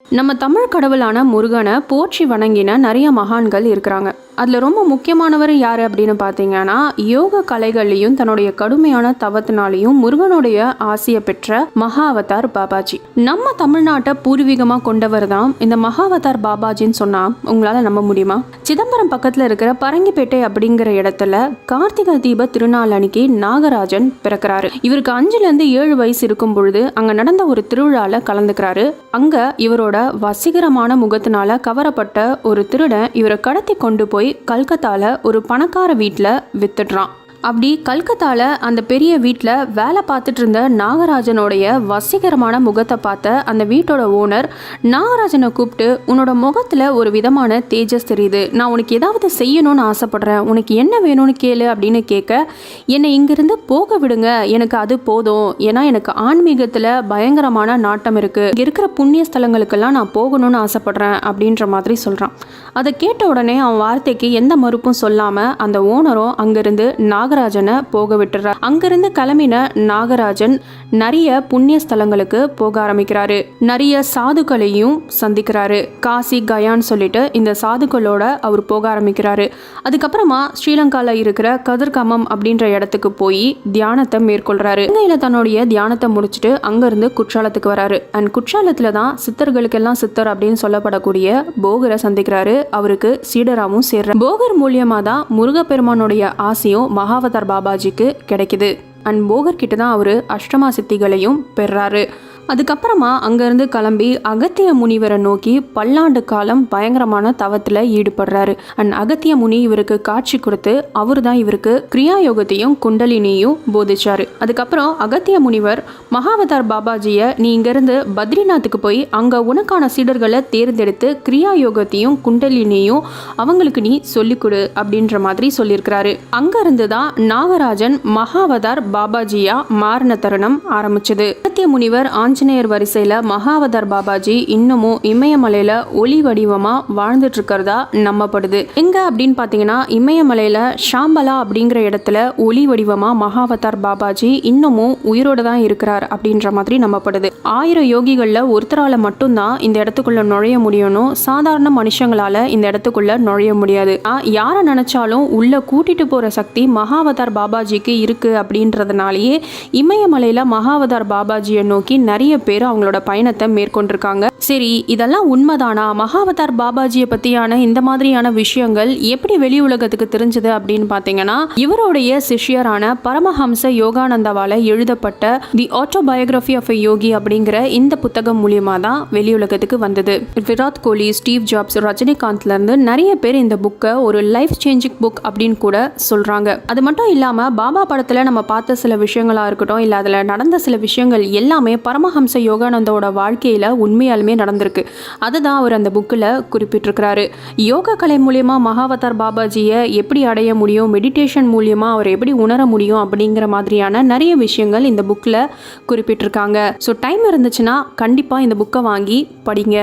நம்ம தமிழ் கடவுளான முருகனை போற்றி வணங்கின நிறைய மகான்கள் இருக்கிறாங்க. அதில் ரொம்ப முக்கியமானவர் யார் அப்படின்னு பார்த்தீங்கன்னா, யோக கலைகள்லையும் தன்னுடைய கடுமையான தவத்தினாலையும் முருகனுடைய ஆசையை பெற்ற மகாவதார் பாபாஜி. நம்ம தமிழ்நாட்டை பூர்வீகமாக கொண்டவர் தான் இந்த மகாவதார் பாபாஜின்னு சொன்னால் உங்களால் நம்ப முடியுமா? சிதம்பரம் பக்கத்தில் இருக்கிற பரங்கிப்பேட்டை அப்படிங்கிற இடத்துல கார்த்திகை தீப திருநாள் அன்னைக்கு நாகராஜன் பிறக்கிறாரு. இவருக்கு 5லேருந்து 7 வயசு இருக்கும் பொழுது அங்கே நடந்த ஒரு திருவிழாவில் கலந்துக்கிறாரு. அங்கே இவரோட வசீகரமான முகத்தினால கவரப்பட்ட ஒரு திருடன் இவரை கடத்தி கொண்டு போய் கல்கத்தால ஒரு பணக்கார வீட்டில் வித்துடுறான். அப்படி கல்கத்தால அந்த பெரிய வீட்டில் வேலை பார்த்துட்டு இருந்த நாகராஜனுடைய வசீகரமான முகத்தை பார்த்த அந்த வீட்டோட ஓனர் நாகராஜனை கூப்பிட்டு, உன்னோட முகத்தில் ஒரு விதமான தேஜஸ் தெரியுது, நான் உனக்கு ஏதாவது செய்யணும்னு ஆசைப்படுறேன், உனக்கு என்ன வேணும்னு கேளு அப்படின்னு கேட்க, என்னை இங்கிருந்து போக விடுங்க, எனக்கு அது போதும், ஏன்னா எனக்கு ஆன்மீகத்தில் பயங்கரமான நாட்டம் இருக்குது, இங்கே இருக்கிற புண்ணிய ஸ்தலங்களுக்கெல்லாம் நான் போகணும்னு ஆசைப்படுறேன் அப்படின்ற மாதிரி சொல்கிறான். அதை கேட்ட உடனே அவன் வார்த்தைக்கு எந்த மறுப்பும் சொல்லாமல் அந்த ஓனரும் அங்கிருந்து நாகராஜனை போக விட்டுறார். அங்கிருந்து கிளம்பின நாகராஜன் நிறைய புண்ணிய ஸ்தலங்களுக்கு போக ஆரம்பிக்கிறாரு. நிறைய சாதுக்களையும் சந்திக்கிறாரு. காசி கயான்னு சொல்லிட்டு இந்த சாதுக்களோட அவர் போக ஆரம்பிக்கிறாரு. அதுக்கப்புறமா ஸ்ரீலங்கால இருக்கிற கதிர்காமம் அப்படின்ற இடத்துக்கு போய் தியானத்தை மேற்கொள்றாரு. இலங்கையில தன்னுடைய தியானத்தை முடிச்சுட்டு அங்கிருந்து குற்றாலத்துக்கு வராரு. அண்ட் குற்றாலத்துல தான் சித்தர்களுக்கெல்லாம் சித்தர் அப்படின்னு சொல்லப்படக்கூடிய போகரை சந்திக்கிறாரு. அவருக்கு சீடராவும் சேர்றாரு. போகர் மூலியமா தான் முருகப்பெருமானுடைய ஆசையும் மகாவதார் பாபாஜிக்கு கிடைக்குது. அண்ட் போகர் கிட்ட தான் அவரு அஷ்டமா சித்திகளையும் பெறாரு. அதுக்கப்புறமா அங்கேருந்து கிளம்பி அகத்திய முனிவரை நோக்கி பல்லாண்டு காலம் பயங்கரமான தவத்தில் ஈடுபடுறாரு. அண்ட் அகத்திய முனி இவருக்கு காட்சி கொடுத்து அவர் தான் இவருக்கு கிரியா யோகத்தையும் குண்டலினியும் போதிச்சாரு. அதுக்கப்புறம் அகத்திய முனிவர் மகாவதார் பாபாஜியை, நீ இங்கேருந்து பத்ரிநாத்துக்கு போய் அங்கே உனக்கான சீடர்களை தேர்ந்தெடுத்து கிரியா யோகத்தையும் குண்டலினியும் அவங்களுக்கு நீ சொல்லிக் கொடு அப்படின்ற மாதிரி சொல்லியிருக்கிறாரு. அங்கேருந்து தான் நாகராஜன் மகாவதார் பாபாஜியா மாறின தருணம் ஆரம்பிச்சது. அகத்திய முனிவர் ஆஞ்சநேயர் வரிசையில் மகாவதார் பாபாஜி இன்னமும் இமயமலையில் ஒளி வடிவமாக வாழ்ந்துட்டு இருக்கிறதா நம்பப்படுது. எங்க அப்படின்னு பார்த்தீங்கன்னா, இமயமலையில் ஷாம்பலா அப்படிங்கிற இடத்துல ஒளி வடிவமாக மகாவதார் பாபாஜி இன்னமும் உயிரோடு தான் இருக்கிறார் அப்படின்ற மாதிரி நம்பப்படுது. 1000 யோகிகளில் ஒருத்தரால் மட்டும்தான் இந்த இடத்துக்குள்ள நுழைய முடியணும். சாதாரண மனுஷங்களால இந்த இடத்துக்குள்ள நுழைய முடியாது. யாரை நினைச்சாலும் உள்ள கூட்டிட்டு போற சக்தி மகாவதார் பாபாஜிக்கு இருக்கு அப்படின்றதுனாலேயே இமயமலையில் மகாவதார் பாபாஜியை நோக்கி நிறைய பேர் அவங்களோட பயணத்தை மேற்கொண்டிருக்காங்க. சரி, இதெல்லாம் உண்மைதானா? மகாவதார் பாபாஜியை பத்தியான இந்த மாதிரியான விஷயங்கள் எப்படி வெளி உலகத்துக்கு தெரிஞ்சது அப்படின்னு பார்த்தீங்கன்னா, இவருடைய சிஷ்யரான பரமஹம்ச யோகானந்தாவால எழுதப்பட்ட தி ஆட்டோபயோகிராஃபி ஆஃப் எ யோகி அப்படிங்கிற இந்த புத்தகம் மூலியமா தான் வெளி உலகத்துக்கு வந்தது. விராட் கோலி, ஸ்டீவ் ஜாப்ஸ், ரஜினிகாந்த்ல இருந்து நிறைய பேர் இந்த புக்கை ஒரு லைஃப் சேஞ்சிங் புக் அப்படின்னு கூட சொல்றாங்க. அது மட்டும் இல்லாம பாபா படத்துல நம்ம பார்த்த சில விஷயங்களா இருக்கட்டும், இல்ல அதுல நடந்த சில விஷயங்கள் எல்லாமே பரமஹம்ச யோகானந்தோட வாழ்க்கையில உண்மையாலுமே நடந்திருக்கு. அதுதான் அவர் அந்த புக்கில் குறிப்பிட்டிருக்கிறாரு. யோக கலை மூலியமா மகாவதார் பாபாஜியை எப்படி அடைய முடியும், மெடிடேஷன் மூலியமா அவர் எப்படி உணர முடியும் அப்படிங்கிற மாதிரியான நிறைய விஷயங்கள் இந்த புக்கில் குறிப்பிட்டிருக்காங்க. ஸோ டைம் இருந்துச்சுன்னா கண்டிப்பாக இந்த புக்கை வாங்கி படிங்க.